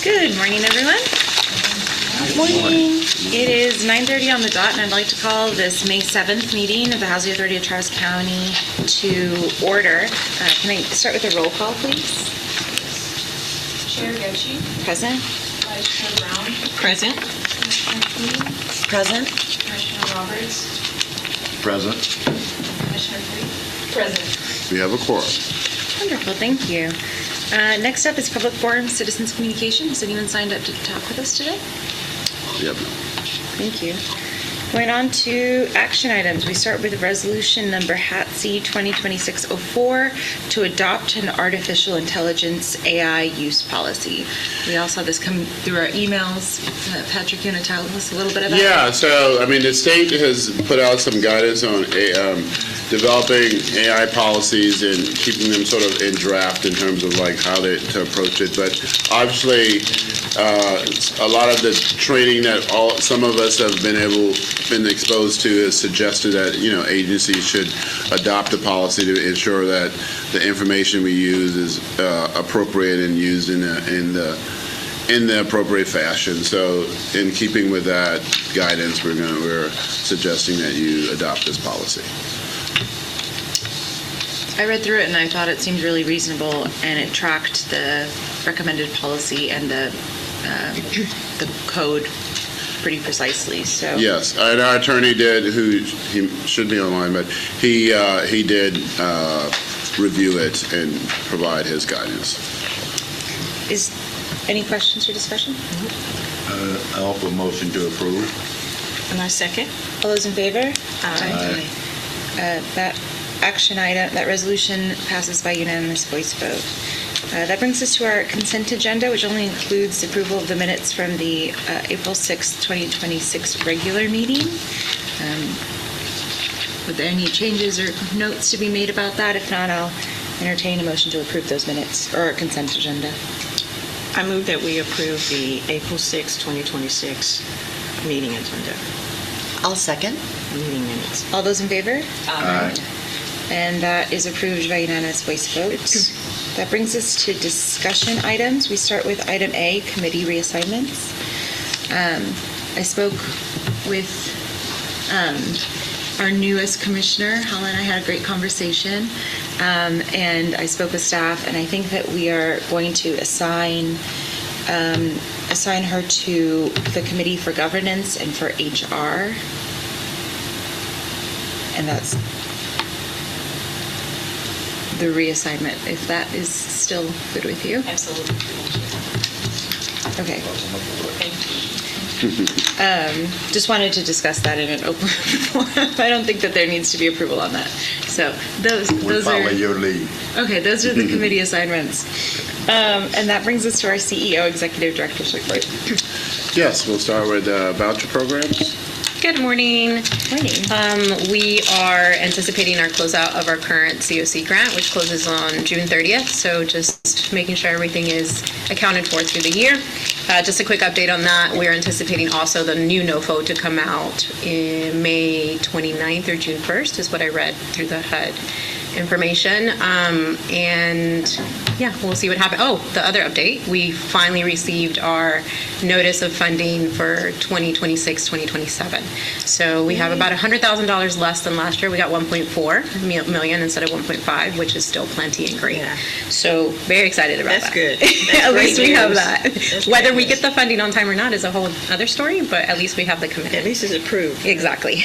Good morning, everyone. Morning. It is 9:30 on the dot, and I'd like to call this May 7th meeting of the Housing Authority of Travis County to order. Can I start with a roll call, please? Chair Gochi. Present. Vice Chair Brown. Present. Commissioner King. Present. Commissioner Roberts. Present. Commissioner Free. Present. We have a quorum. Wonderful, thank you. Next up is public forum, citizens communication. Has anyone signed up to talk with us today? We have Thank you. Going on to action items, we start with resolution number HATC 2026-04 to adopt an artificial intelligence AI use policy. We also have this come through our emails. Patrick, you want to tell us a little bit about Yeah, it? so, I mean, the state has put out some guidance on developing AI policies and keeping them sort of in draft in terms of like how to approach it. But obviously, a lot of the training that some of us have been exposed to has suggested that, agencies should adopt a policy to ensure that the information we use is appropriate and used in the appropriate fashion. So in keeping with that guidance, we're suggesting that you adopt this policy. I read through it and I thought it seemed really reasonable, and it tracked the recommended policy and the code pretty precisely. So Yes, and our attorney did, he should be online, but he did review it and provide his guidance. is any questions or discussion? I offer a motion to approve. And I second. All those in favor? Aye. That action item, that resolution passes by unanimous voice vote. That brings us to our consent agenda, which only includes approval of the minutes from the April 6th, 2026 regular meeting. Were there any changes or notes to be made about that? If not, I'll entertain a motion to approve those minutes or our consent agenda. I move that we approve the April 6, 2026 meeting agenda, I'll second. meeting minutes. All those in favor? Aye. And that is approved by unanimous voice vote. That brings us to discussion items. We start with item A, committee reassignments. I spoke with our newest commissioner, Helen. I had a great conversation, and I spoke with staff, and I think that we are going to assign her to the Committee for Governance and for HR. And that's the reassignment, if that is still good with you. Absolutely. Okay. Just wanted to discuss that in an open forum. I don't think that there needs to be approval on that. So those Follow are your lead. okay. Those are the committee assignments, and that brings us to our CEO, Executive Director's report. Yes, we'll start with voucher programs. Good morning. Morning. We are anticipating our closeout of our current COC grant, which closes on June 30th. So just making sure everything is accounted for through the year. Just a quick update on that. We're anticipating also the new NOFO to come out in May 29th or June 1st is what I read through the HUD information. And yeah, we'll see what happens. Oh, the other update, we finally received our notice of funding for 2026-2027. So we have about $100,000 less than last year. We got 1.4 million instead of 1.5, which is still plenty and great. Yeah. So very excited about That's that. good. That's At least great we have news. that. That's Whether great we news. get the funding on time or not is a whole other story, but at least we have the commitment. At least it's approved. Exactly.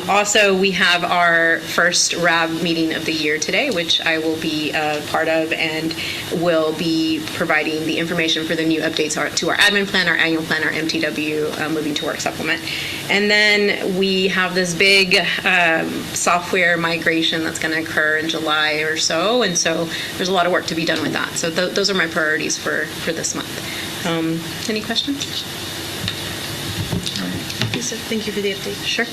Also, we have our first RAB meeting of the year today, which I will be a part of, and will be providing the information for the new updates to our admin plan, our annual plan, our MTW, moving to work supplement. And then we have this big software migration that's going to occur in July or so, and so there's a lot of work to be done with that. So those are my priorities for this month. Any questions? Lisa, thank you for the update. Sure.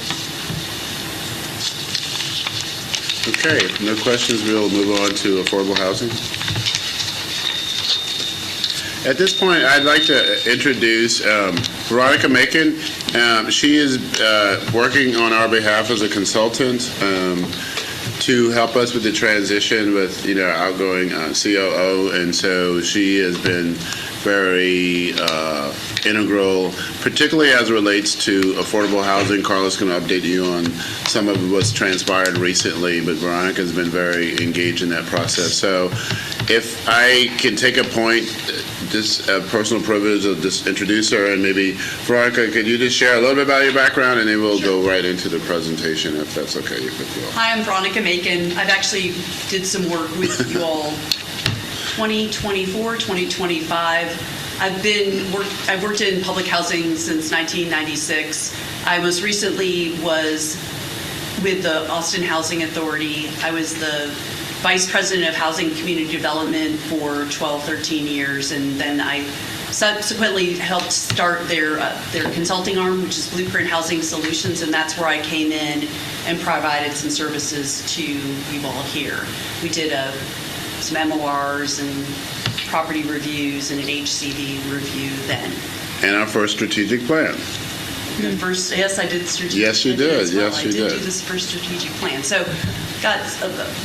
Okay, if no questions, we'll move on to affordable housing. At this point, I'd like to introduce Veronica Macon. She is working on our behalf as a consultant to help us with the transition with, outgoing COO, and so she has been very integral, particularly as it relates to affordable housing. Carlos can update you on some of what's transpired recently, but Veronica's been very engaged in that process. So if I can take a point, just a personal privilege of just introduce her, and maybe, Veronica, could you just share a little bit about your background, and then we'll go right into the presentation, if that's okay with you all. Hi, I'm Veronica Macon. I've actually did some work with you all 2024, 2025. I've worked in public housing since 1996. I most recently was with the Austin Housing Authority. I was the Vice President of Housing and Community Development for 12, 13 years, and then I subsequently helped start their consulting arm, which is Blueprint Housing Solutions, and that's where I came in and provided some services to you all here. We did some MORs and property reviews and an HCD review then. And our first strategic plan. The first, yes, I did strategic. Yes, you plan did. as well. Yes, you I did did. do this first strategic plan. So,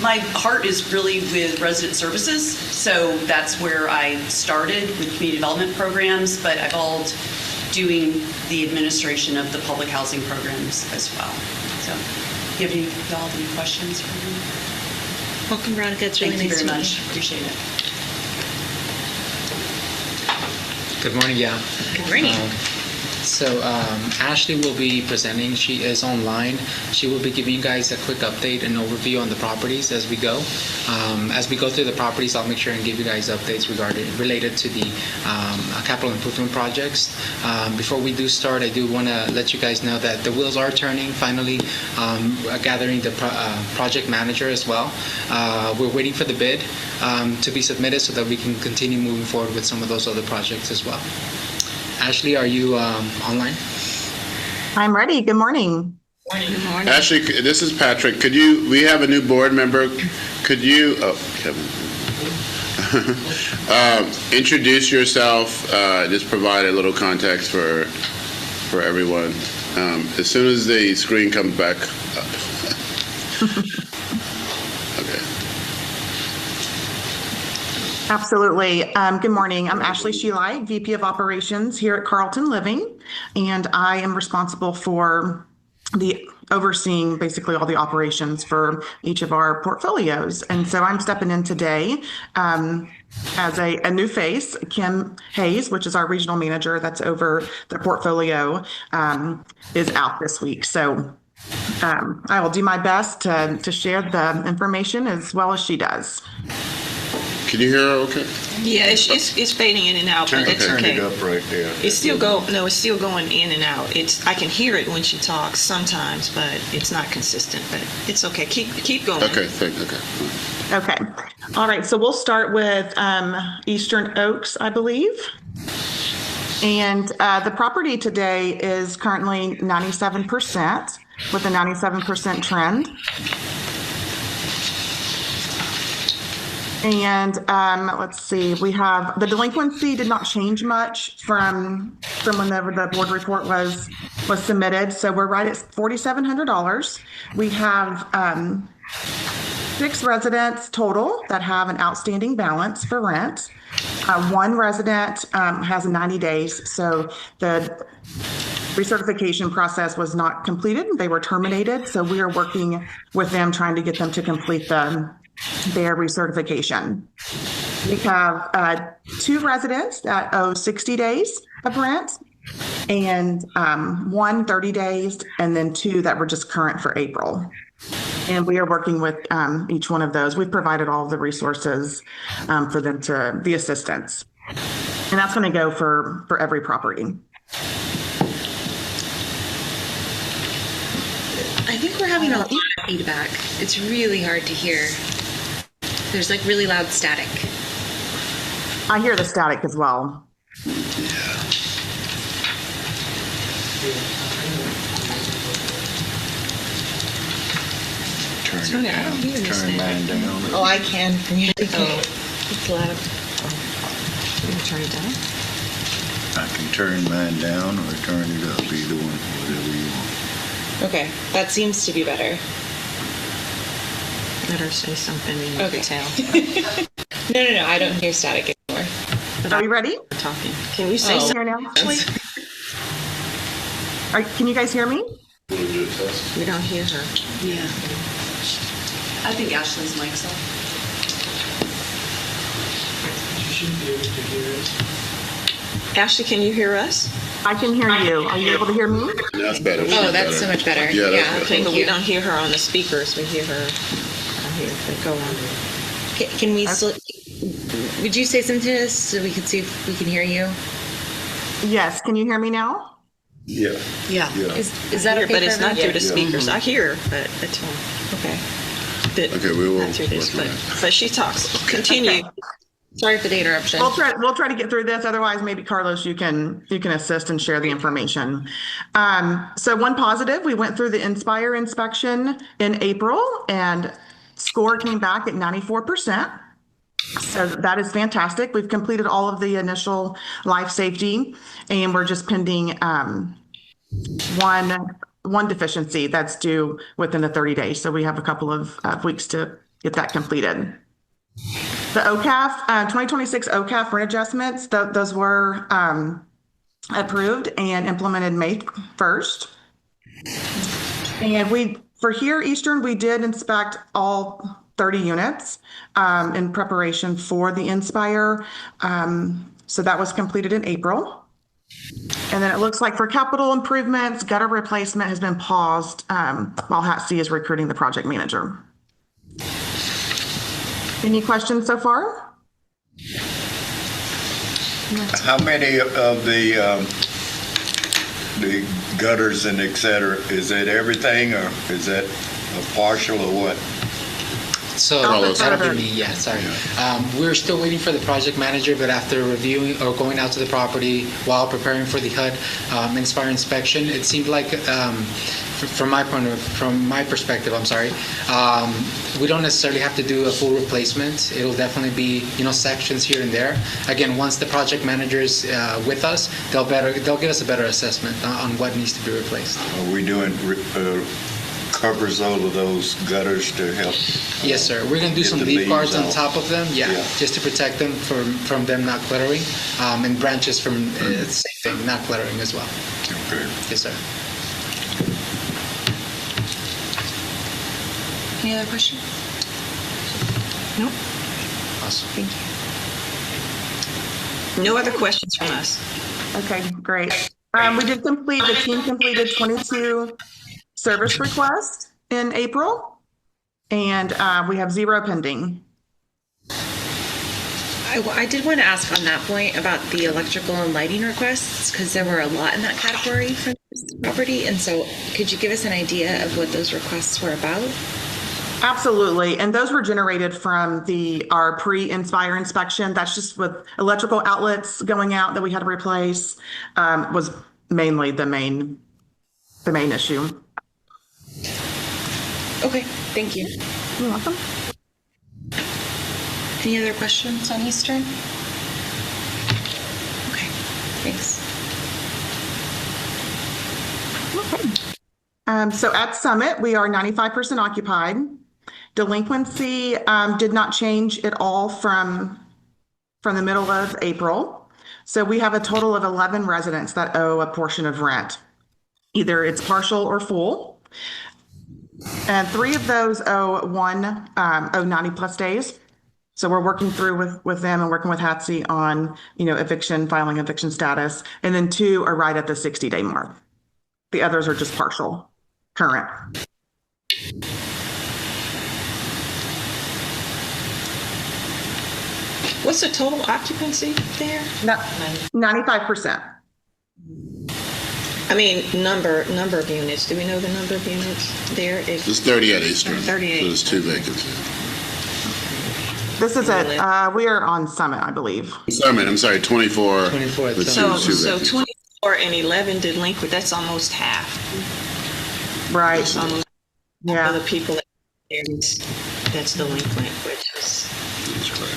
my heart is really with resident services. So that's where I started with community development programs, but I've all doing the administration of the public housing programs as well. So, do y'all have any questions for me? Welcome, Veronica. It's really Thank you nice very to meet much. Appreciate it. Good morning, yeah. Good morning. So Ashley will be presenting. She is online. She will be giving you guys a quick update and overview on the properties as we go. As we go through the properties, I'll make sure and give you guys updates related to the capital improvement projects. Before we do start, I do want to let you guys know that the wheels are turning. Finally, gathering the project manager as well. We're waiting for the bid to be submitted so that we can continue moving forward with some of those other projects as well. Ashley, are you online? I'm ready. Good morning. Good morning. Ashley, this is Patrick. We have a new board member. Could you, Kevin, introduce yourself, just provide a little context for everyone. As soon as the screen comes back up. Okay. Absolutely. Good morning. I'm Ashley Sheelai, VP of Operations here at Carlton Living, and I am responsible for overseeing basically all the operations for each of our portfolios. And so I'm stepping in today as a new face. Kim Hayes, which is our regional manager that's over the portfolio, is out this week. So I will do my best to share the information as well as she does. Can you hear her okay? Yeah, it's fading in and out, but it's Turn okay. it up right there. It's still going in and out. I can hear it when she talks sometimes, but it's not consistent. But it's okay. Keep going. Okay, Okay. All right. So we'll start with Eastern Oaks, I believe. And the property today is currently 97% with a 97% trend. And let's see, we have the delinquency did not change much from whenever the board report was submitted. So we're right at $4,700. We have 6 residents total that have an outstanding balance for rent. One resident has 90 days. So the recertification process was not completed. They were terminated. So we are working with them, trying to get them to complete their recertification. We have 2 residents that owe 60 days of rent, and 1 30 days, and then 2 that were just current for April. And we are working with each one of those. We've provided all of the resources for them to the assistance. And that's going to go for every property. I think we're having a lot of feedback. It's really hard to hear. There's like really loud static. I hear the static as well. Turn it I don't down. hear this Turn thing. mine down. Oh, I can. It's loud. You gonna turn it down? I can turn mine down or turn it up, either one, whatever you want. Okay, that seems to be better. Let her say something and you Okay. can tell. No, I don't hear static anymore. Are we ready? Talking. Can you say Can you something? hear now? Can you guys hear me? We don't hear her. Yeah. I think Ashley's mic's off. Ashley, can you hear us? I can hear you. Are you able to hear me? That's better. Oh, that's so much better. Yeah, that's better. Okay, but we don't hear her on the speakers. We hear her here. Go on. Can we still, would you say something to us so we can see if we can hear you? Yes. Can you hear me now? Yeah. Yeah. Is that Here, okay but for it's not through everyone? the speakers. I hear her, but that's fine. Okay. But Okay, we will not through this, work on but she talks. Continue. Sorry for the interruption. We'll try to get through this. Otherwise, maybe Carlos, you can assist and share the information. So one positive, we went through the Inspire inspection in April and score came back at 94%. So that is fantastic. We've completed all of the initial life safety and we're just pending one deficiency that's due within the 30 days. So we have a couple of weeks to get that completed. The OCAF, 2026 OCAF rent adjustments, those were approved and implemented May 1st. And for here, Eastern, we did inspect all 30 units in preparation for the Inspire. So that was completed in April. And then it looks like for capital improvements, gutter replacement has been paused while HATC is recruiting the project manager. Any questions so far? How many of the gutters and et cetera, is it everything or is that a partial or what? So Carlos. that'll be me, yeah, sorry. We're still waiting for the project manager, but after reviewing or going out to the property while preparing for the HUD Inspire inspection, it seemed like, from my perspective, we don't necessarily have to do a full replacement. It'll definitely be, sections here and there. Again, once the project manager's with us, they'll give us a better assessment on what needs to be replaced. Are we doing covers all of those gutters to help? Yes, sir. We're going to do Get some the leaf leaves guards on out. top of them, yeah, just to protect them from them not cluttering, and branches from same thing, not cluttering as well. Okay. Yes, sir. Any other questions? No? Awesome. Thank you. No other questions from us. Okay, great. The team completed 22 service requests in April, and we have 0 pending. I did want to ask on that point about the electrical and lighting requests, because there were a lot in that category for this property. And so could you give us an idea of what those requests were about? Absolutely, and those were generated from our pre-Inspire inspection. That's just with electrical outlets going out that we had to replace, was mainly the main issue. Okay, thank you. You're welcome. Any other questions on Eastern? Okay, thanks. Okay. So at Summit, we are 95% occupied. Delinquency did not change at all from the middle of April. So we have a total of 11 residents that owe a portion of rent. Either it's partial or full. And 3 of those owe 90 plus days. So we're working through with them and working with HATC on, filing eviction status. And then 2 are right at the 60-day mark. The others are just partial, current. What's the total occupancy there? 95%. I mean, number of units. Do we know the number of units there? There's 30 at Eastern. 38. So there's 2 vacancies. This is we are on Summit, I believe. Summit, I'm sorry, 24. 24 at with Summit. two So vacancies. 24 and 11 delinquent, that's almost half Right. of the Yeah. people that's delinquent, which is, That's correct.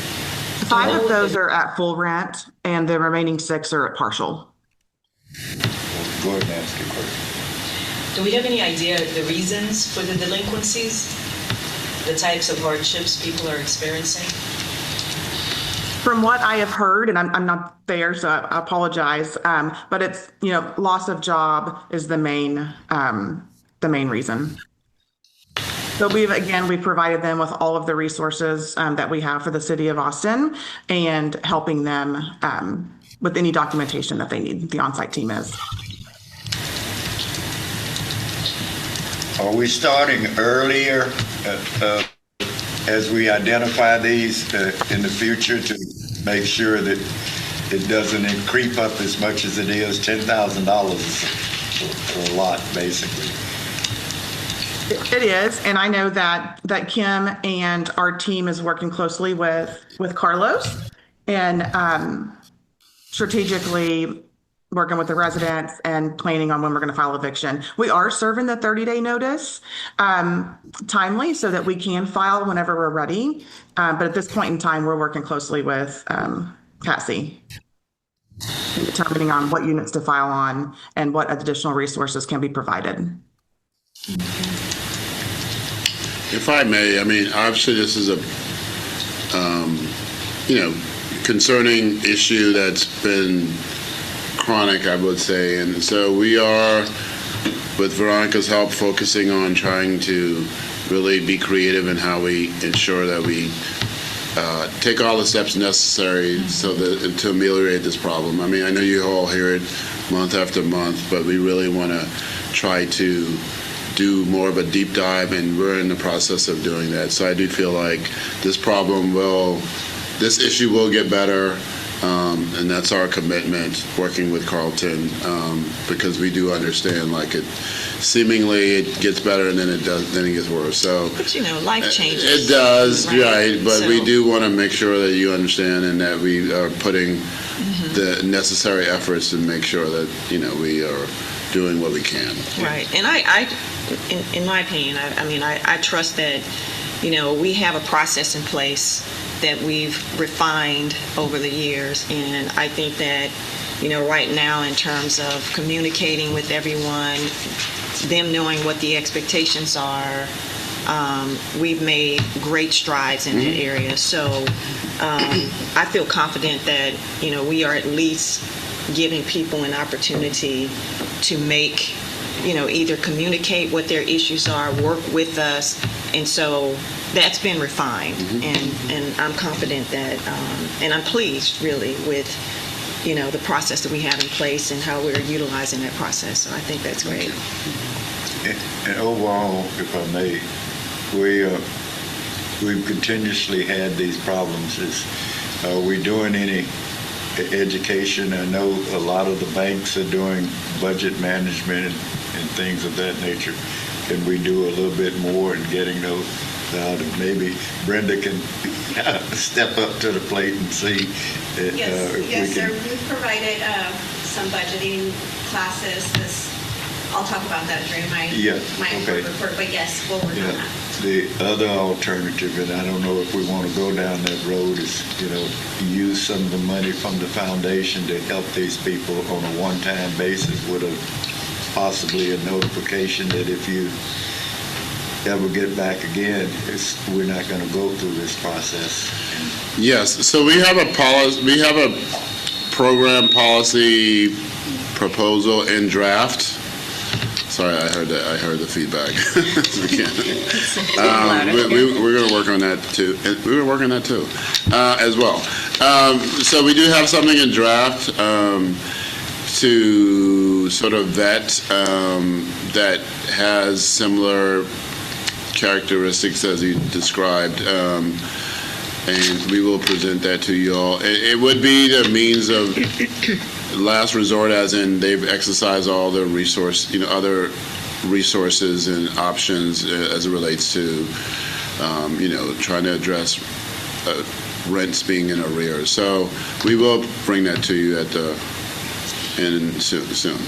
5 of those are at full rent and the remaining 6 are at partial. Go ahead and ask your question. Do we have any idea the reasons for the delinquencies? The types of hardships people are experiencing? From what I have heard, and I'm not there, so I apologize, but it's, loss of job is the main reason. So we've provided them with all of the resources that we have for the city of Austin and helping them with any documentation that they need, the on-site team is. Are we starting earlier as we identify these in the future to make sure that it doesn't creep up as much as it is? $10,000 is a lot, basically. It is, and I know that Kim and our team is working closely with Carlos and strategically working with the residents and planning on when we're going to file eviction. We are serving the 30-day notice timely so that we can file whenever we're ready. But at this point in time, we're working closely with HATC, determining on what units to file on and what additional resources can be provided. If I may, I mean, obviously this is a, concerning issue that's been chronic, I would say. And so we are, with Veronica's help, focusing on trying to really be creative in how we ensure that we take all the steps necessary so that to ameliorate this problem. I mean, I know you all hear it month after month, but we really want to try to do more of a deep dive, and we're in the process of doing that. So I do feel like this issue will get better, and that's our commitment, working with Carlton, because we do understand, like, it seemingly it gets better and then it gets worse. So, but life changes. It does, right? But So, we do want to make sure that you understand and that we are putting the necessary efforts to make sure that we are doing what we can. Right, and I in my opinion, I trust that we have a process in place that we've refined over the years, and I think that right now, in terms of communicating with everyone, them knowing what the expectations are, we've made great strides in that area. So I feel confident that we are at least giving people an opportunity to make either communicate what their issues are, work with us, and so that's been refined, and I'm confident that, and I'm pleased really with the process that we have in place and how we're utilizing that process. So I think that's great. And overall, if I may, we've continuously had these problems. Are we doing any education? I know a lot of the banks are doing budget management and things of that nature. Can we do a little bit more in getting those out? And maybe Brenda can step up to the plate and see if Yes, we sir. can. We've provided some budgeting classes. I'll talk about that during my okay. report, but yes, we'll work on that. The other alternative, and I don't know if we want to go down that road, is, use some of the money from the foundation to help these people on a one-time basis with possibly a notification that if you ever get back again, we're not going to go through this process. Yes, so we have a program policy proposal in draft. Sorry, I heard the feedback. We're going to work on that too. We're going to work on that too, as well. So we do have something in draft to sort of vet that has similar characteristics as you described, and we will present that to you all. It would be the means of last resort, as in they've exercised all the other resources and options as it relates to, trying to address rents being in arrears. So we will bring that to you at the end soon.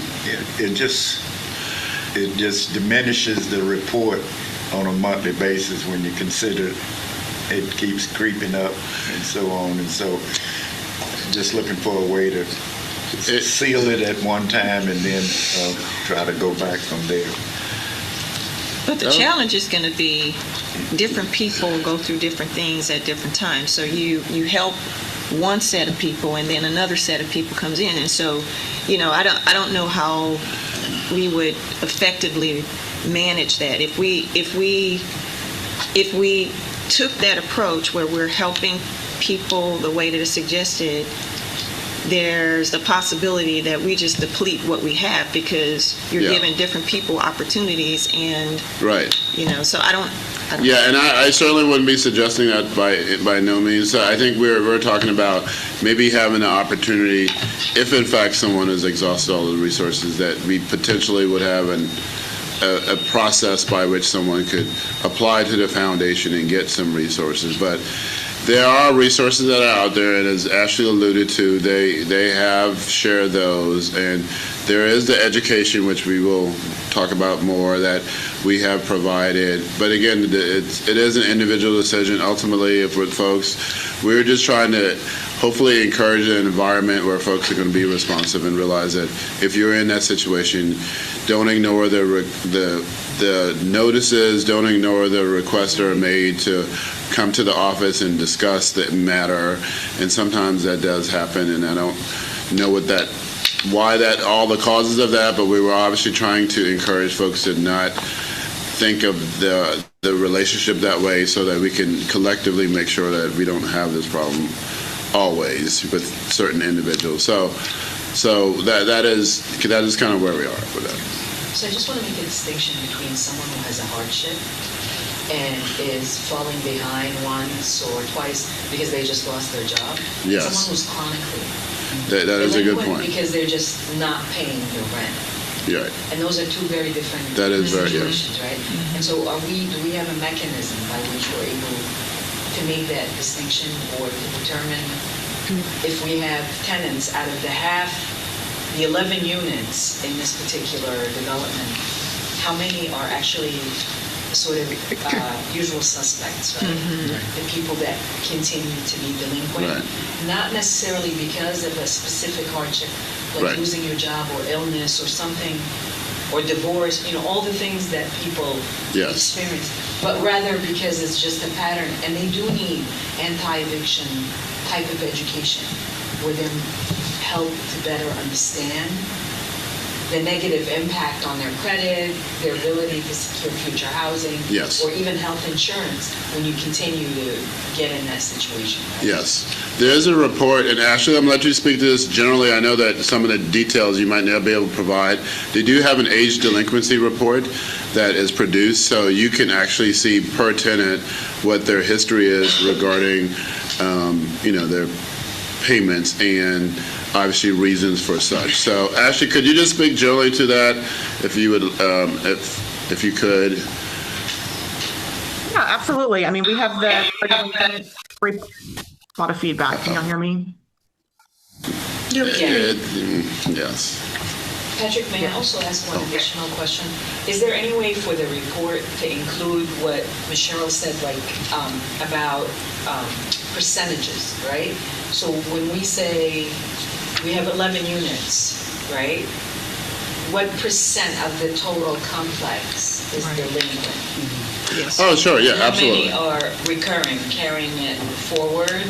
It just diminishes the report on a monthly basis when you consider it keeps creeping up and so on. And so just looking for a way to seal it at one time and then try to go back from there. But the challenge is going to be different people go through different things at different times. So you help one set of people and then another set of people comes in. And so, I don't know how we would effectively manage that. If we took that approach where we're helping people the way that is suggested, there's a possibility that we just deplete what we have because you're giving different people opportunities and Right. So I don't Yeah, and I certainly wouldn't be suggesting that by no means. I think we're talking about maybe having the opportunity, if in fact someone has exhausted all the resources, that we potentially would have a process by which someone could apply to the foundation and get some resources. But there are resources that are out there, and as Ashley alluded to, they have shared those, and there is the education, which we will talk about more, that we have provided. But again, it is an individual decision. Ultimately, if with folks, we're just trying to hopefully encourage an environment where folks are going to be responsive and realize that if you're in that situation, don't ignore the notices, don't ignore the requests that are made to come to the office and discuss the matter. And sometimes that does happen, and I don't know why all the causes of that, but we were obviously trying to encourage folks to not think of the relationship that way, so that we can collectively make sure that we don't have this problem always with certain individuals. So that is kind of where we are with that. So I just want to make a distinction between someone who has a hardship and is falling behind once or twice because they just lost their job. Yes. Someone who's chronically That is a good delinquent point. because they're just not paying their rent. Yeah. And those are two very different That is very, situations, right? And so do we have a mechanism by which we're able to make that distinction or to determine if we have tenants out of the 11 units in this particular development, how many are actually sort of usual suspects, right? The people that continue to be delinquent, Right. not necessarily because of a specific hardship, like Right. losing your job or illness or something, or divorce, all the things that people Yes. experience, but rather because it's just a pattern, and they do need anti-eviction type of education where they're helped to better understand the negative impact on their credit, their ability to secure future housing, Yes. or even health insurance when you continue to get in that situation. Right? Yes. There is a report, and Ashley, I'm going to let you speak to this. Generally, I know that some of the details you might not be able to provide. They do have an age delinquency report that is produced, so you can actually see per tenant what their history is regarding, their payments and obviously reasons for such. So, Ashley, could you just speak generally to that, if you would, if you could? Yeah, absolutely. I mean, we have a lot of feedback. Can y'all hear me? Yes. Patrick, may I also ask one additional question? Is there any way for the report to include what Ms. Cheryl said, about percentages, right? So when we say we have 11 units, right? What percent of the total complex is delinquent? yes. Oh, sure, yeah, absolutely. How many are recurring, carrying it forward?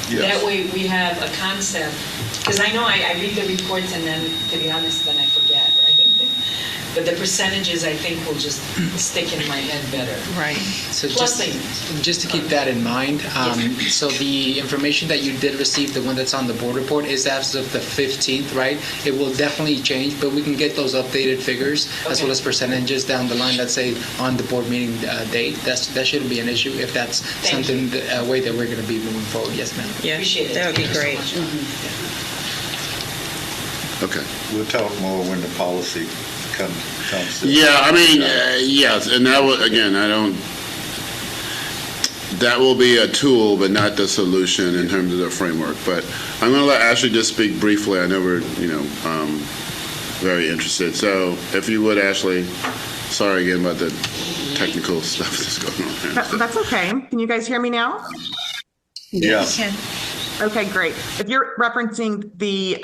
Yes. That way we have a concept, because I know I read the reports and then, to be honest, then I forget, right? But the percentages, I think, will just stick in my head better. Right. So Plus just to keep that in mind, so the information that you did receive, the one that's on the board report, is as of the 15th, right? It will definitely change, but we can get those updated figures as well as percentages down the line, let's say on the board meeting date. That shouldn't be an issue if that's something, a way that we're going to be moving forward. Yes, ma'am. Yeah, Appreciate it. that would be Thank you great. so much. Okay. We'll talk more when the policy comes to. Yeah, I mean, yes, and that will, again, that will be a tool, but not the solution in terms of the framework. But I'm going to let Ashley just speak briefly. I know we're, very interested. So if you would, Ashley, sorry again about the technical stuff that's going on here. That's okay. Can you guys hear me now? Yeah. Okay, great. If you're referencing the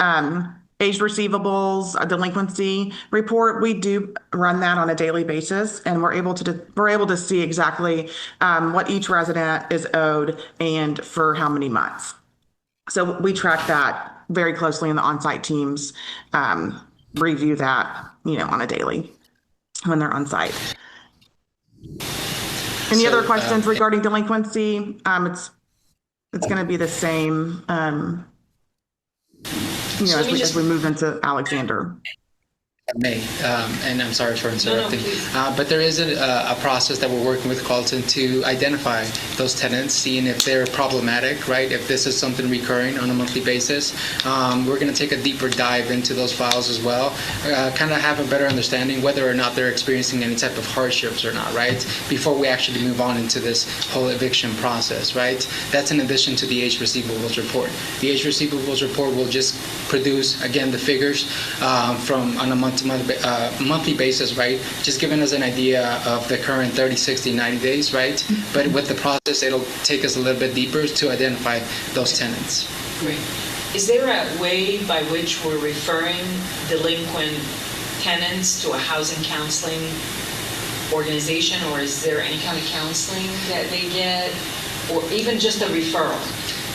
aged receivables delinquency report, we do run that on a daily basis, and we're able to see exactly what each resident is owed and for how many months. So we track that very closely, and the on-site teams review that, on a daily when they're on site. Any other questions regarding delinquency? It's going to be the same, as we move into Alexander. May, and I'm sorry for interrupting, but there is a process that we're working with Carlton to identify those tenants, seeing if they're problematic, right? If this is something recurring on a monthly basis. We're going to take a deeper dive into those files as well, kind of have a better understanding whether or not they're experiencing any type of hardships or not, right? Before we actually move on into this whole eviction process, right? That's in addition to the age receivables report. The age receivables report will just produce, again, the figures from on a monthly basis, right? Just giving us an idea of the current 30, 60, 90 days, right? But with the process, it'll take us a little bit deeper to identify those tenants. Great. Is there a way by which we're referring delinquent tenants to a housing counseling organization, or is there any kind of counseling that they get, or even just a referral?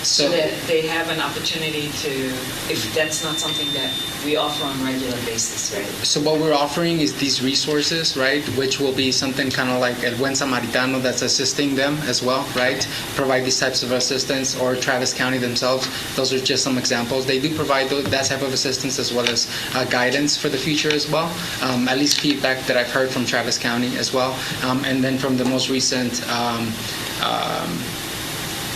So that they have an opportunity to, if that's not something that we offer on a regular basis, right? So what we're offering is these resources, right, which will be something kind of like El Buen Samaritano that's assisting them as well, right? Provide these types of assistance, or Travis County themselves. Those are just some examples. They do provide that type of assistance as well as guidance for the future as well, at least feedback that I've heard from Travis County as well. And then from the most recent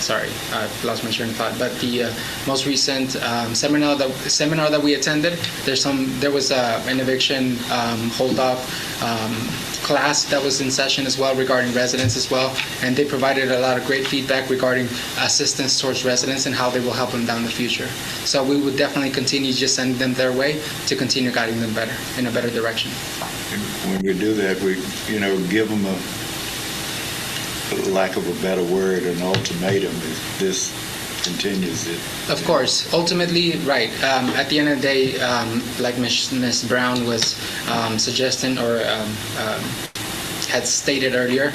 sorry, I lost my train of thought. But the most recent seminar that we attended, there was an eviction hold-off class that was in session as well regarding residents as well, and they provided a lot of great feedback regarding assistance towards residents and how they will help them down the future. So we would definitely continue just sending them their way to continue guiding them better in a better direction. When we do that, we give them lack of a better word, an ultimatum if this continues. Of course. Ultimately, right. At the end of the day, like Ms. Brown was suggesting or had stated earlier,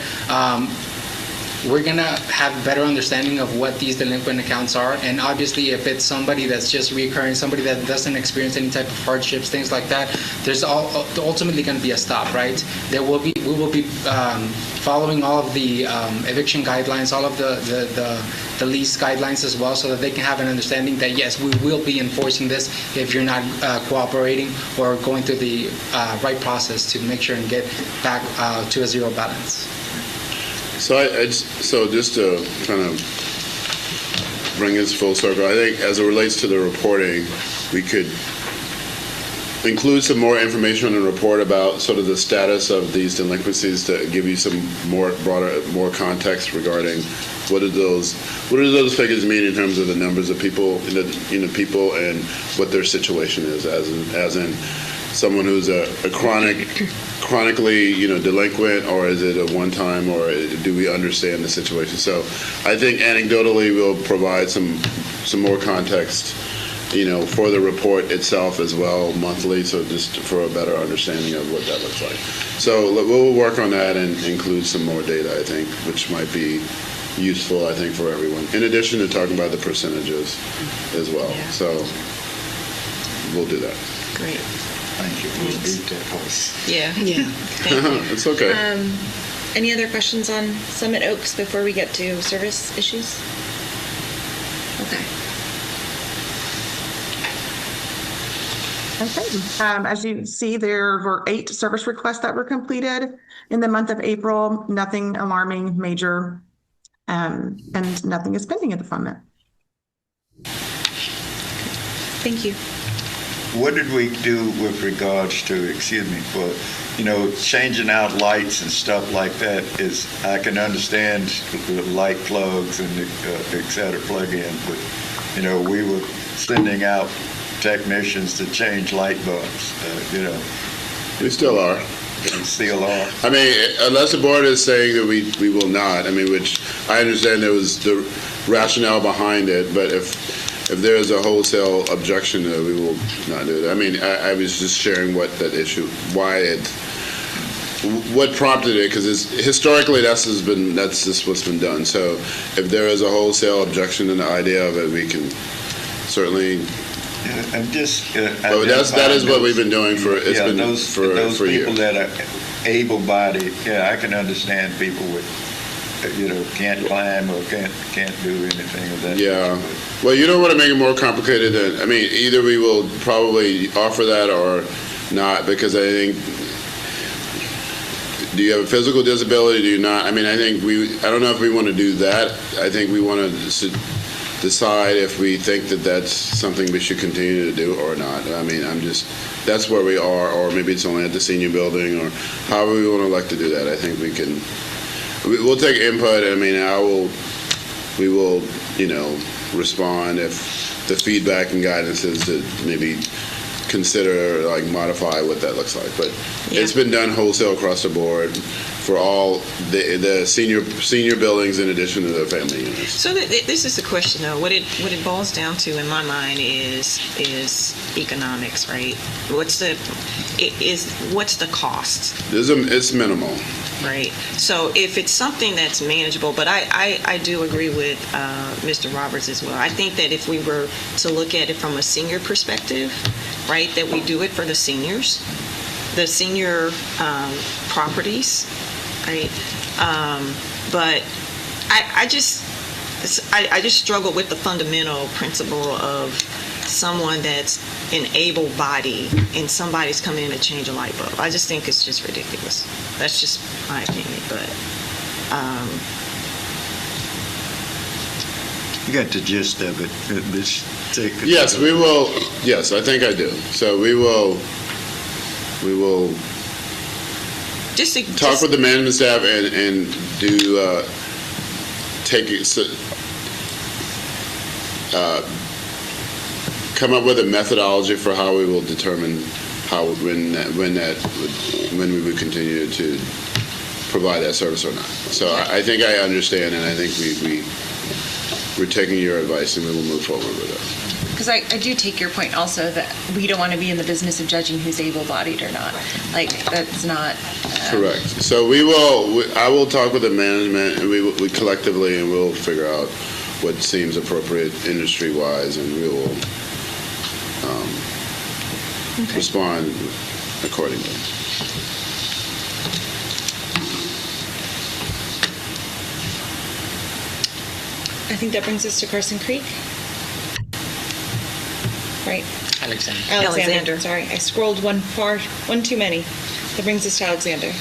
we're going to have better understanding of what these delinquent accounts are. And obviously, if it's somebody that's just recurring, somebody that doesn't experience any type of hardships, things like that, there's ultimately going to be a stop, right? We will be following all of the eviction guidelines, all of the lease guidelines as well, so that they can have an understanding that, yes, we will be enforcing this if you're not cooperating or going through the right process to make sure and get back to a zero balance. So just to kind of bring us full circle, I think as it relates to the reporting, we could include some more information in the report about sort of the status of these delinquencies to give you some more context regarding what do those figures mean in terms of the numbers of people, people and what their situation is, as in someone who's a chronically delinquent, or is it a one-time, or do we understand the situation? So I think anecdotally we'll provide some more context for the report itself as well monthly, so just for a better understanding of what that looks like. So we'll work on that and include some more data, I think, which might be useful, I think, for everyone, in addition to talking about the percentages as well. Yeah. So we'll do that. Great. Thank you. We'll beat that horse. Yeah. Thank you. It's okay. Any other questions on Summit Oaks before we get to service issues? Okay. Okay. As you see, there were 8 service requests that were completed in the month of April. Nothing alarming, major, and nothing is pending at the moment. Thank you. What did we do with regards to, for changing out lights and stuff like that? I can understand the light plugs and et cetera, plug-ins, but we were sending out technicians to change light bulbs. We still are. Still are. I mean, unless the board is saying that we will not. I mean, which I understand there was the rationale behind it, but if there is a wholesale objection, we will not do that. I mean, I was just sharing what prompted it, because historically that's just what's been done. So if there is a wholesale objection to the idea of it, we can certainly, I'm just. but that is what we've been doing for, it's been those for people years. that are able-bodied, yeah, I can understand people with, can't climb or can't do anything of that. Yeah. nature. Well, you don't want to make it more complicated than, I mean, either we will probably offer that or not, because I think, do you have a physical disability, do you not? I mean, I don't know if we want to do that. I think we want to decide if we think that that's something we should continue to do or not. I mean, that's where we are, or maybe it's only at the senior building, or however we want to elect to do that. I think we'll take input. I mean, we will, respond if the feedback and guidance is to maybe consider, modify what that looks like. But it's been done wholesale across the board for all the senior buildings in addition to the family units. So this is the question, though. What it boils down to, in my mind, is economics, right? What's the cost? It's minimal. Right. So if it's something that's manageable, but I do agree with Mr. Roberts as well. I think that if we were to look at it from a senior perspective, right, that we do it for the seniors, the senior properties, right? But I just struggle with the fundamental principle of someone that's an able body and somebody's coming in to change a light bulb. I just think it's just ridiculous. That's just my opinion, but You got the gist of it. Yes, we will. Yes, I think I do. So we will talk with the management staff and do come up with a methodology for how we will determine when we would continue to provide that service or not. So I think I understand, and I think we're taking your advice, and we will move forward with it. Because I do take your point also that we don't want to be in the business of judging who's able-bodied or not. That's not... Correct. So I will talk with the management, and we collectively, and we'll figure out what seems appropriate industry-wise, and we will respond accordingly. I think that brings us to Carson Creek. Right. Alexander. Sorry, I scrolled one too many. That brings us to Alexander.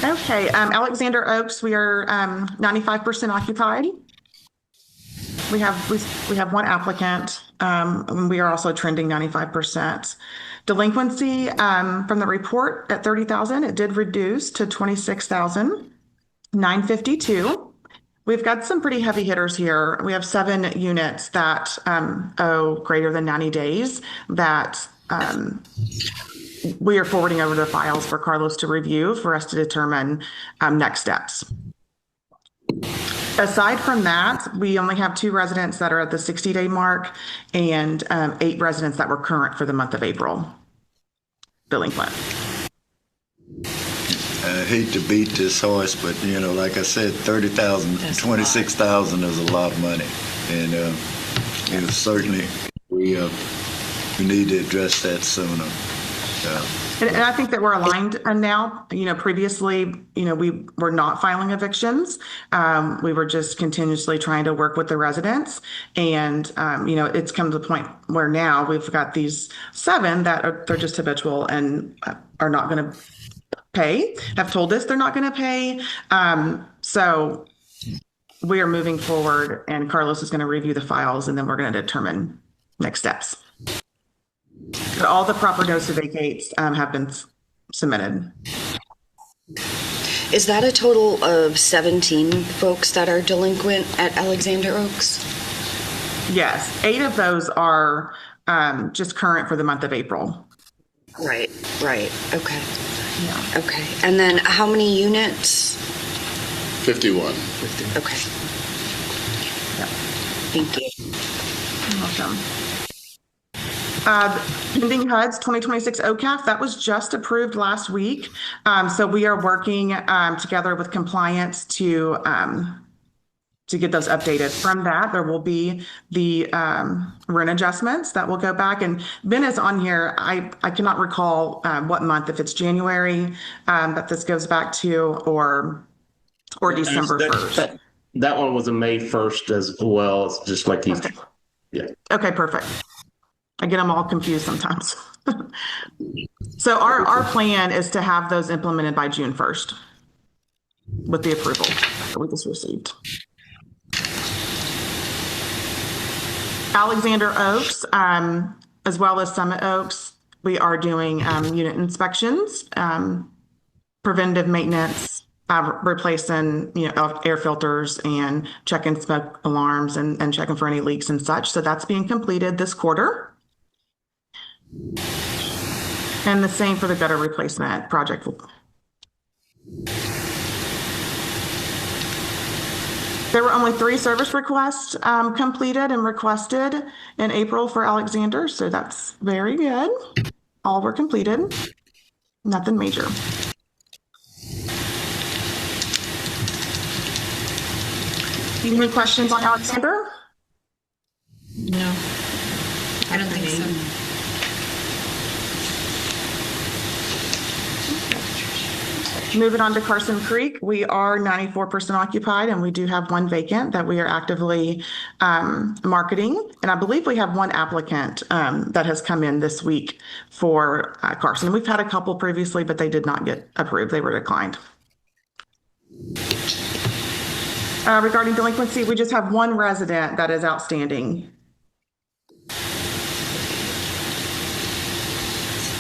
Okay, Alexander Oaks, we are 95% occupied. We have one applicant, and we are also trending 95%. Delinquency from the report at 30,000, it did reduce to 26,952. We've got some pretty heavy hitters here. We have 7 units that owe greater than 90 days that we are forwarding over the files for Carlos to review for us to determine next steps. Aside from that, we only have 2 residents that are at the 60-day mark and 8 residents that were current for the month of April delinquent. I hate to beat this horse, but like I said, 30,000, 26,000 is a lot of money, and certainly we need to address that sooner. And I think that we're aligned now. Previously, we were not filing evictions. We were just continuously trying to work with the residents. And, it's come to the point where now we've got these 7 that they're just habitual and are not going to pay, have told us they're not going to pay. So we are moving forward, and Carlos is going to review the files, and then we're going to determine next steps. But all the proper notice to vacate have been submitted. Is that a total of 17 folks that are delinquent at Alexander Oaks? Yes, 8 of those are just current for the month of April. Right. Okay. Yeah. Okay. And then how many units? 51. Okay. Yep. Thank you. You're welcome. Pending HUD's 2026 OCAF, that was just approved last week. So we are working together with compliance to to get those updated. From that, there will be the rent adjustments that will go back. And Ben is on here. I cannot recall what month, if it's January that this goes back to, or December 1st. That one was a May 1st as well. It's just like these. Okay. Yeah. Okay, perfect. I get them all confused sometimes. So our plan is to have those implemented by June 1st with the approval that we just received. Alexander Oaks, as well as Summit Oaks, we are doing unit inspections, preventative maintenance, replacing air filters and checking smoke alarms and checking for any leaks and such. So that's being completed this quarter. And the same for the gutter replacement project. There were only 3 service requests completed and requested in April for Alexander, so that's very good. All were completed, nothing major. Any questions on Alexander? No. I don't think so. Moving on to Carson Creek, we are 94% occupied, and we do have 1 vacant that we are actively marketing. And I believe we have 1 applicant that has come in this week for Carson. We've had a couple previously, but they did not get approved. They were declined. Regarding delinquency, we just have 1 resident that is outstanding.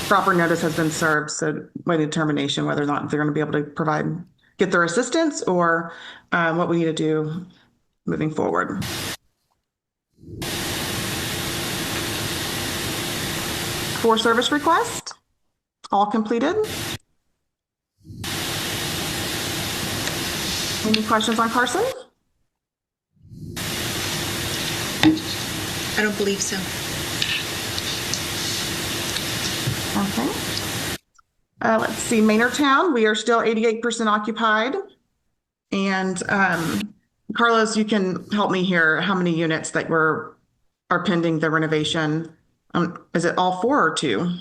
Proper notice has been served, so waiting determination whether or not they're going to be able to get their assistance, or what we need to do moving forward. For service request, all completed. Any questions on Carson? I don't believe so. Okay. Let's see, Maynardtown, we are still 88% occupied. And Carlos, you can help me here. How many units that are pending the renovation? Is it all 4 or 2?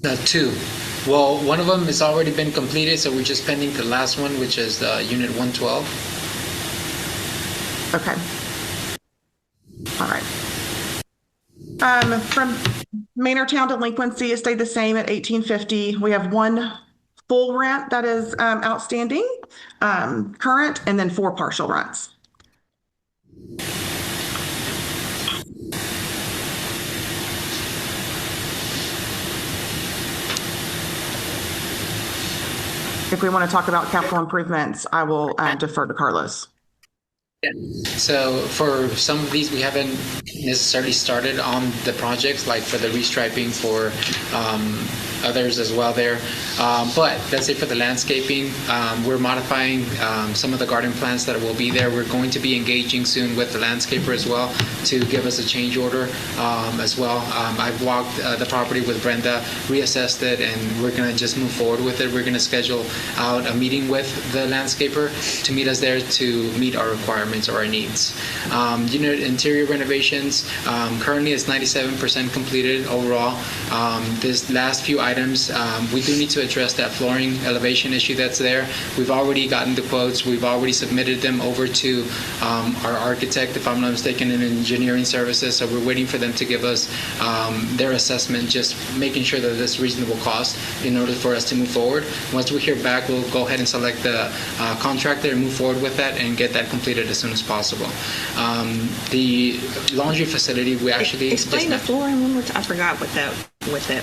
2. Well, one of them has already been completed, so we're just pending the last one, which is unit 112. Okay. All right. From Maynardtown, delinquency, it stayed the same at $1,850. We have 1 full rent that is outstanding, current, and then 4 partial rents. If we want to talk about capital improvements, I will defer to Carlos. Yeah. So for some of these, we haven't necessarily started on the projects, like for the restriping, for others as well there. But let's say for the landscaping, we're modifying some of the garden plants that will be there. We're going to be engaging soon with the landscaper as well to give us a change order as well. I've walked the property with Brenda, reassessed it, and we're going to just move forward with it. We're going to schedule out a meeting with the landscaper to meet us there to meet our requirements or our needs. Unit interior renovations, currently it's 97% completed overall. This last few items, we do need to address that flooring elevation issue that's there. We've already gotten the quotes. We've already submitted them over to our architect, if I'm not mistaken, in engineering services. So we're waiting for them to give us their assessment, just making sure that it's reasonable cost in order for us to move forward. Once we hear back, we'll go ahead and select the contractor and move forward with that and get that completed as soon as possible. The laundry facility, we actually explain the flooring one more time. I forgot what that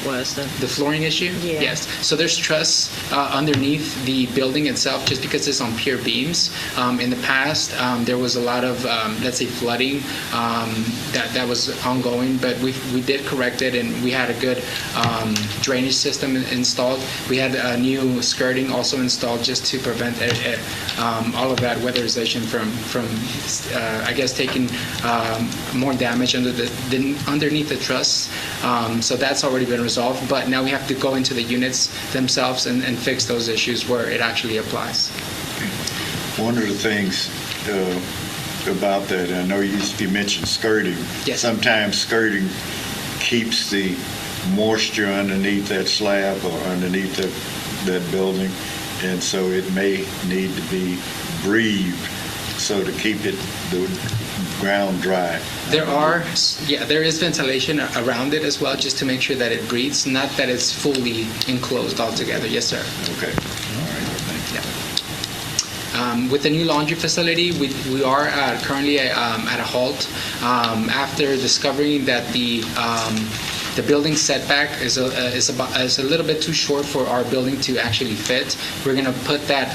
was. The flooring issue? Yeah. Yes. So there's truss underneath the building itself, just because it's on pier beams. In the past, there was a lot of, let's say, flooding that was ongoing, but we did correct it, and we had a good drainage system installed. We had a new skirting also installed just to prevent all of that weatherization from I guess, taking more damage underneath the truss. So that's already been resolved, but now we have to go into the units themselves and fix those issues where it actually applies. One of the things about that. I know you mentioned skirting. Yes. Sometimes skirting keeps the moisture underneath that slab or underneath that building, and so it may need to be breathed so to keep the ground dry. There is ventilation around it as well, just to make sure that it breathes, not that it's fully enclosed altogether. Yes, sir. Okay. All right. Thank you. With the new laundry facility, we are currently at a halt after discovering that the building setback is a little bit too short for our building to actually fit. We're going to put that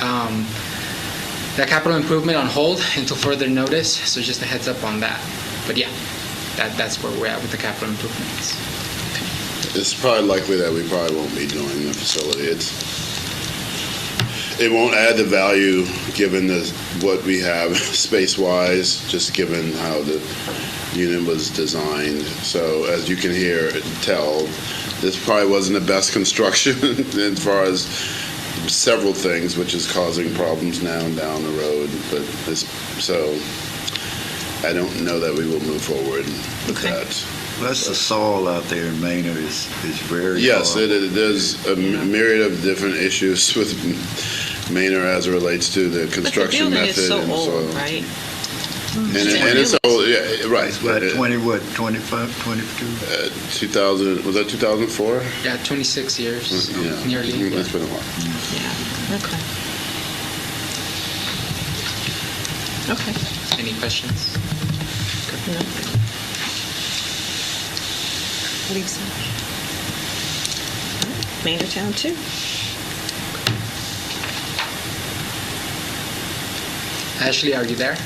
capital improvement on hold until further notice. So just a heads up on that. But yeah, that's where we're at with the capital improvements. It's probably likely that we probably won't be doing the facility. It won't add the value given what we have space-wise, just given how the unit was designed. So as you can tell, this probably wasn't the best construction as far as several things, which is causing problems now and down the road. But so I don't know that we will move forward with that. Plus the soil out there in Manor is very Yes, horrible. there's a myriad of different issues with Manor as it relates to the construction But the building method is so and old, soil. right? And it's old, yeah, right. It's about 25, 22? 2000, was that 2004? Yeah, 26 years, Yeah. nearly. It's been a while. Yeah. Okay. Any questions? No. Lisa. Manortown 2. Ashley, are you there?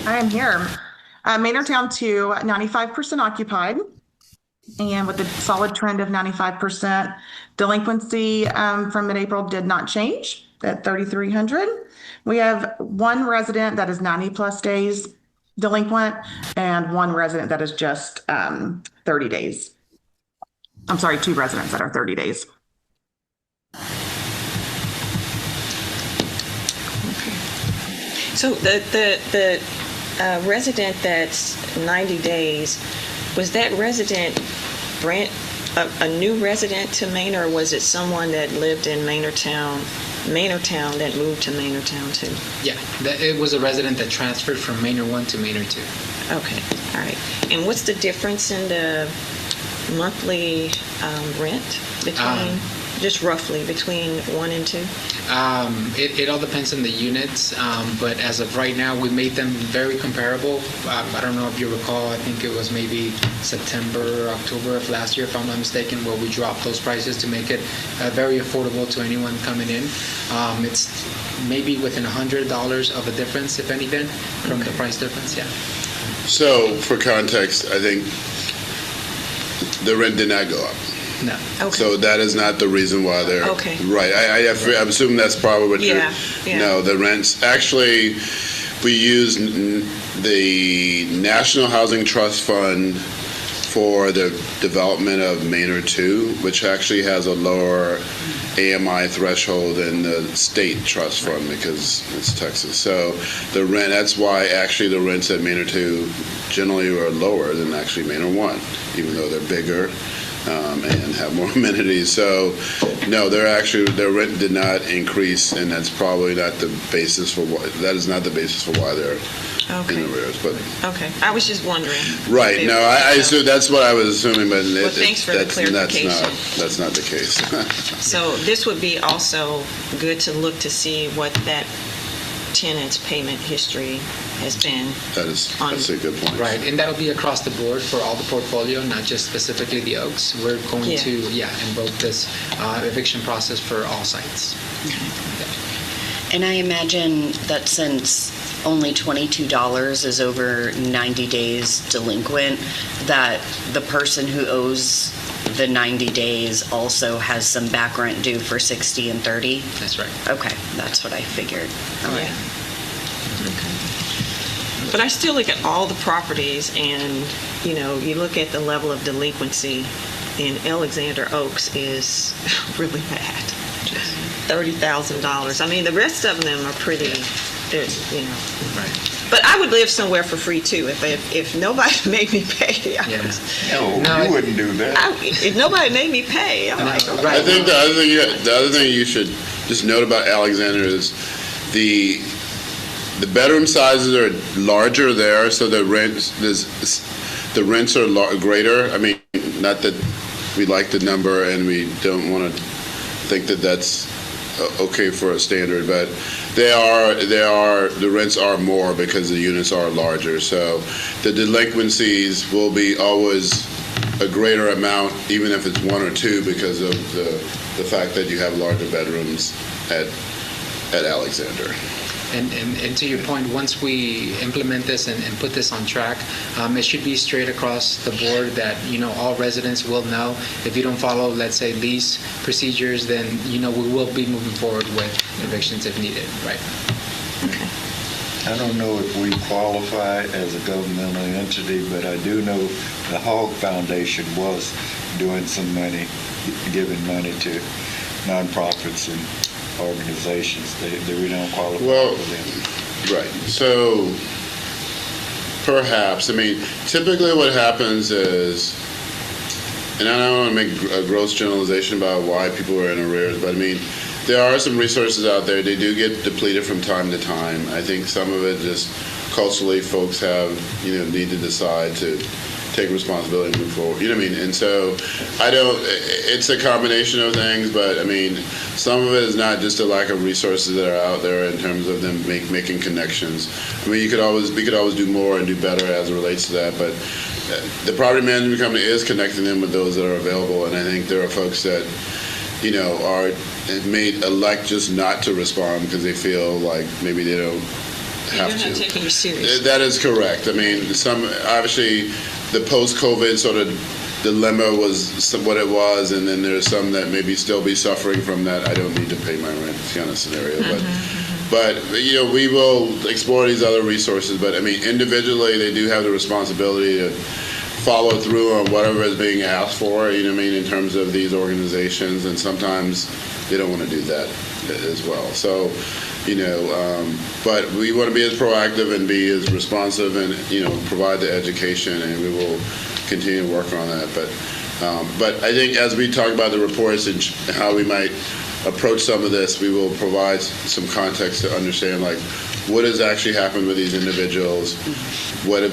I am here. Manortown 2, 95% occupied, and with a solid trend of 95%. Delinquency from mid-April did not change at 3,300. We have one resident that is 90 plus days delinquent and one resident that is just 30 days. I'm sorry, two residents that are 30 days. So the resident that's 90 days, was that resident a new resident to Manor, or was it someone that lived in Manortown that moved to Manortown 2? Yeah, it was a resident that transferred from Manor 1 to Manor 2. Okay, all right. And what's the difference in the monthly rent between, just roughly, between 1 and 2? It all depends on the units, but as of right now, we made them very comparable. I don't know if you recall, I think it was maybe September, October of last year, if I'm not mistaken, where we dropped those prices to make it very affordable to anyone coming in. It's maybe within $100 of a difference, if anything, from the price difference, yeah. So for context, I think the rent did not go up. No. Okay. So that is not the reason why they're Okay. right. I'm assuming that's probably what Yeah, you're. yeah. No, the rents actually. We use the National Housing Trust Fund for the development of Manor 2, which actually has a lower AMI threshold than the state trust fund because it's Texas. So the rent. That's why actually the rents at Manor 2 generally are lower than actually Manor 1, even though they're bigger. And have more amenities. So, no, their rent did not increase, and that's probably not the basis for why. That is not the basis for why they're in arrears. But Okay, I was just wondering. right, no, I assume that's what I was assuming, but Well, thanks for the clarification. That's not the case. So this would be also good to look to see what that tenant's payment history has been. That's a good point. Right, and that'll be across the board for all the portfolio, not just specifically the Oaks. We're going to, invoke this eviction process for all sites. And I imagine that since only $22 is over 90 days delinquent, that the person who owes the 90 days also has some back rent due for 60 and 30? That's right. Okay, that's what I figured. All right. But I still look at all the properties and, you look at the level of delinquency in Alexander Oaks is really bad. $30,000. I mean, the rest of them are pretty There's, you know. Right. But I would live somewhere for free too if nobody made me pay. No, you wouldn't do that. If nobody made me pay, I'm like, okay. I think the other thing you should just note about Alexander is the bedroom sizes are larger there, so the rents are greater. I mean, not that we like the number and we don't want to think that that's okay for a standard, but the rents are more because the units are larger. So the delinquencies will be always a greater amount, even if it's one or two, because of the fact that you have larger bedrooms at Alexander. And to your point, once we implement this and put this on track, it should be straight across the board that, all residents will know. If you don't follow, let's say, lease procedures, then, we will be moving forward with evictions if needed, right? I don't know if we qualify as a governmental entity, but I do know the Hog Foundation was doing some money, giving money to nonprofits and organizations. We don't qualify for them. Right. So perhaps, typically what happens is, and I don't want to make a gross generalization about why people are in arrears, but there are some resources out there. They do get depleted from time to time. I think some of it just culturally folks have, need to decide to take responsibility and move forward. And so it's a combination of things, but some of it is not just a lack of resources that are out there in terms of them making connections. We could always do more and do better as it relates to that, but the property management company is connecting them with those that are available, and I think there are folks that, elect just not to respond because they feel like maybe they don't have to. They're not taking you serious. That is correct. Some obviously the post-COVID sort of dilemma was what it was, and then there's some that maybe still be suffering from that. I don't need to pay my rent kind of scenario, but we will explore these other resources. But individually, they do have the responsibility to follow through on whatever is being asked for. In terms of these organizations, and sometimes they don't want to do that as well. So. But we want to be as proactive and be as responsive and, provide the education, and we will continue to work on that. But I think as we talk about the reports and how we might approach some of this, we will provide some context to understand, what has actually happened with these individuals, what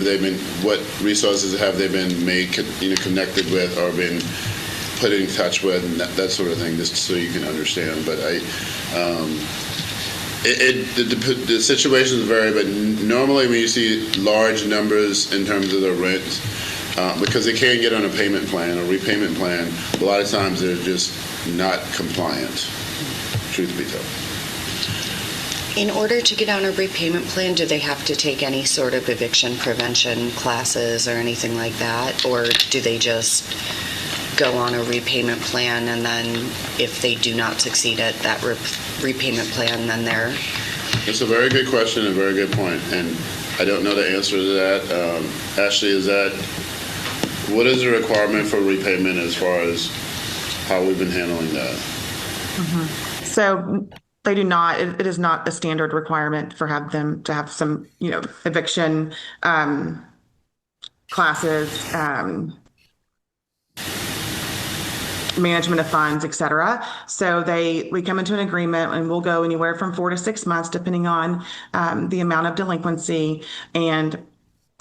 resources have they been made, connected with or been put in touch with, and that sort of thing, just so you can understand. But the situations vary, but normally when you see large numbers in terms of the rent, because they can't get on a payment plan or repayment plan, a lot of times they're just not compliant, truth be told. In order to get on a repayment plan, do they have to take any sort of eviction prevention classes or anything like that? Or do they just go on a repayment plan, and then if they do not succeed at that repayment plan, then they're... It's a very good question and a very good point, and I don't know the answer to that. Ashley, what is the requirement for repayment as far as how we've been handling that? So they do not, it is not a standard requirement for them to have some, eviction classes, management of funds, et cetera. So we come into an agreement, and we'll go anywhere from 4 to 6 months, depending on the amount of delinquency. And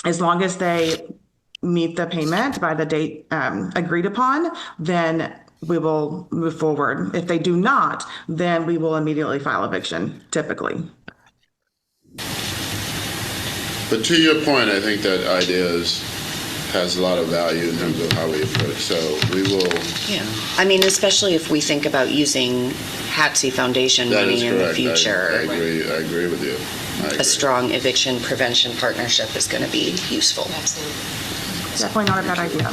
as long as they meet the payment by the date agreed upon, then we will move forward. If they do not, then we will immediately file eviction, typically. But to your point, I think that idea has a lot of value in terms of how we approach. So we will. Yeah, especially if we think about using HATC Foundation money in the future. I agree with you. A strong eviction prevention partnership is going to be useful. Absolutely. Definitely not a bad idea.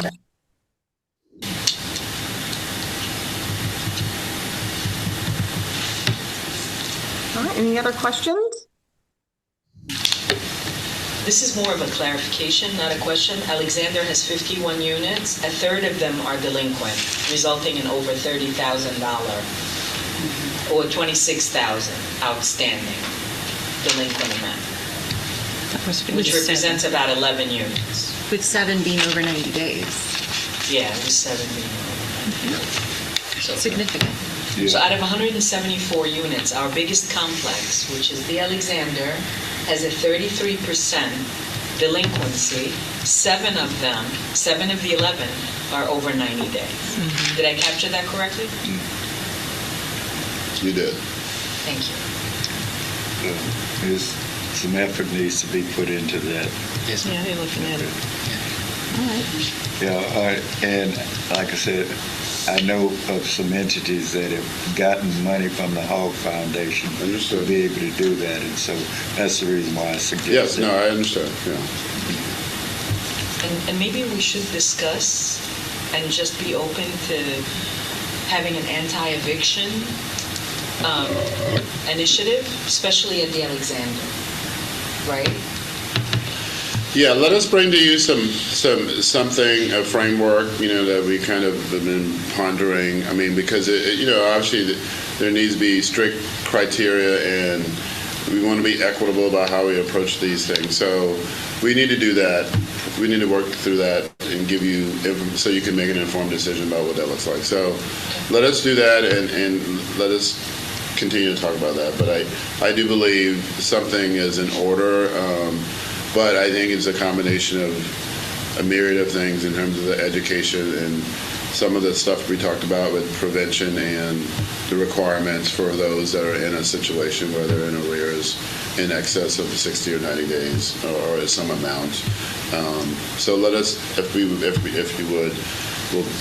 All right, any other questions? This is more of a clarification, not a question. Alexander has 51 units. A third of them are delinquent, resulting in over $30,000 or $26,000 outstanding. delinquent amount, With which represents about 11 units. 7 being over 90 days. Yeah, it was 7 being so Significant. So out of 174 units, our biggest complex, which is the Alexander, has a 33% delinquency. 7 of the 11 are over 90 days. Did I capture that correctly? You did. Thank you. There's some effort needs to be put into that. Yes, Yeah, they're looking at it. Yeah, and like I said, I know of some entities that have gotten money from the Hog Foundation Understood. to be able to do that, and so that's the reason why I suggested. Yes, no, I understand, yeah. And maybe we should discuss and just be open to having an anti-eviction initiative, especially at the Alexander, right? Yeah, let us bring to you something, a framework, that we kind of have been pondering. I mean, because, obviously there needs to be strict criteria and we want to be equitable about how we approach these things. So we need to do that. We need to work through that and give you, so you can make an informed decision about what that looks like. So let us do that and let us continue to talk about that. But I do believe something is in order. But I think it's a combination of a myriad of things in terms of the education and some of the stuff we talked about with prevention and the requirements for those that are in a situation where they're in arrears in excess of 60 or 90 days or some amount. So let us, if you would,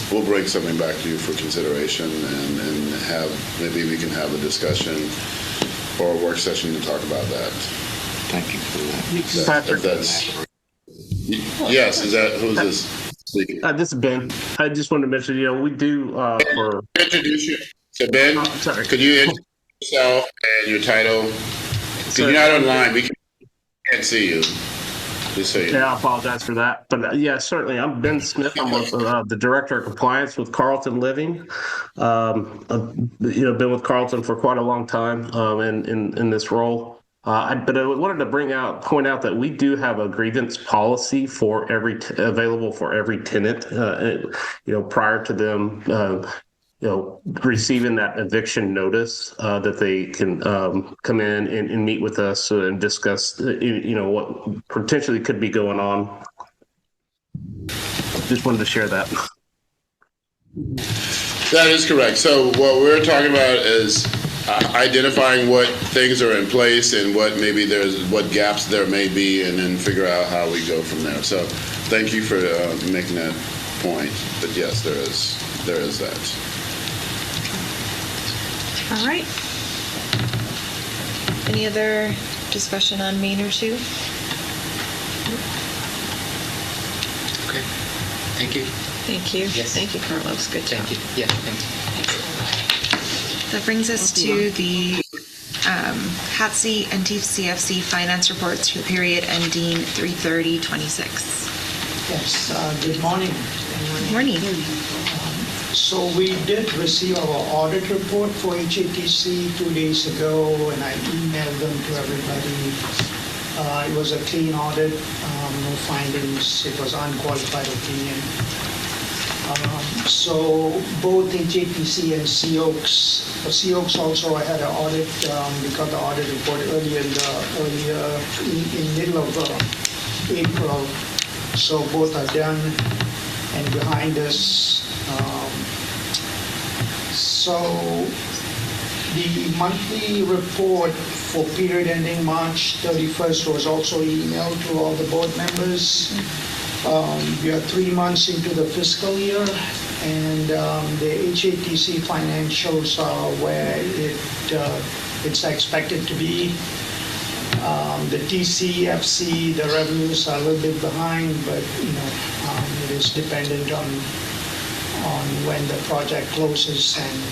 we'll bring something back to you for consideration and maybe we can have a discussion or a work session to talk about that. Thank you for that. Yes, who's this speaking? This is Ben. I just wanted to mention, we do for. Introduce you. So Ben, Sorry. could you introduce yourself and your title? Because you're not online, we can't see you. Just so you know. Yeah, I apologize for that. But yeah, certainly. I'm Ben Smith. I'm the Director of Compliance with Carlton Living. I've been with Carlton for quite a long time in this role. But I wanted to point out that we do have a grievance policy for available for every tenant. Prior to them, receiving that eviction notice, that they can come in and meet with us and discuss, what potentially could be going on. Just wanted to share that. That is correct. So what we're talking about is identifying what things are in place and what gaps there may be, and then figure out how we go from there. So thank you for making that point. But yes, there is that. All right. Any other discussion on Main or 2? Okay. Thank you. Thank you. Yes. Thank you, Carlos. Good job. Thank you. Yeah, thanks. That brings us to the HATC and TCFC finance reports for the period ending 3/30/26. Yes, good morning. Morning. So we did receive our audit report for HATC 2 days ago, and I emailed them to everybody. It was a clean audit, no findings. It was unqualified opinion. So both HATC and Seox also had an audit. We got the audit report earlier in middle of April. So both are done and behind us. So the monthly report for period ending March 31st was also emailed to all the board members. We are 3 months into the fiscal year, and the HATC financials are where it's expected to be. The TCFC, the revenues are a little bit behind, but it is dependent on when the project closes, and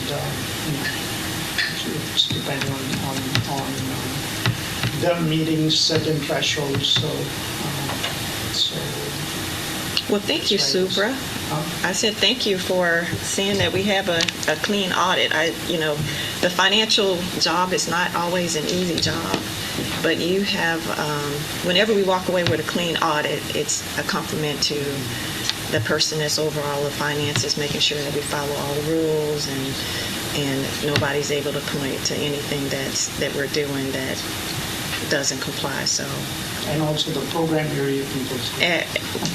it's dependent on them meeting certain thresholds. So Well, thank you, Supra. I said thank you for saying that we have a clean audit. The financial job is not always an easy job. But you have, whenever we walk away with a clean audit, it's a compliment to the person that's over all the finances, making sure that we follow all the rules and nobody's able to point to anything that we're doing that doesn't comply. So. And also the program area people.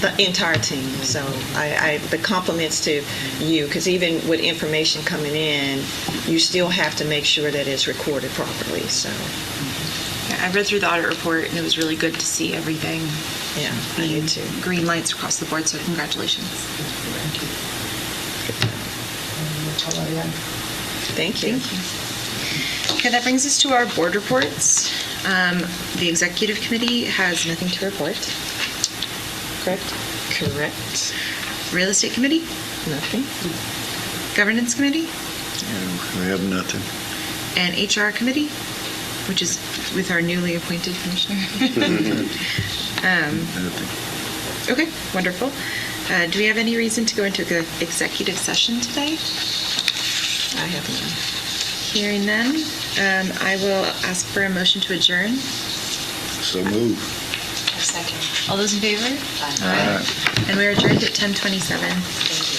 The entire team. So the compliments to you, because even with information coming in, you still have to make sure that it's recorded properly. So. I read through the audit report, and it was really good to see everything. Yeah, I did too. Green lights across the board, so congratulations. That's all I have. Thank you. Okay, that brings us to our board reports. The executive committee has nothing to report. Correct? Correct. Real estate committee? Nothing. Governance committee? We have nothing. And HR committee, which is with our newly appointed commissioner. Nothing. Okay, wonderful. Do we have any reason to go into executive session today? I have none. Hearing none, I will ask for a motion to adjourn. So move. A second. All those in favor? Aye. And we're adjourned at 10:27. Thank you.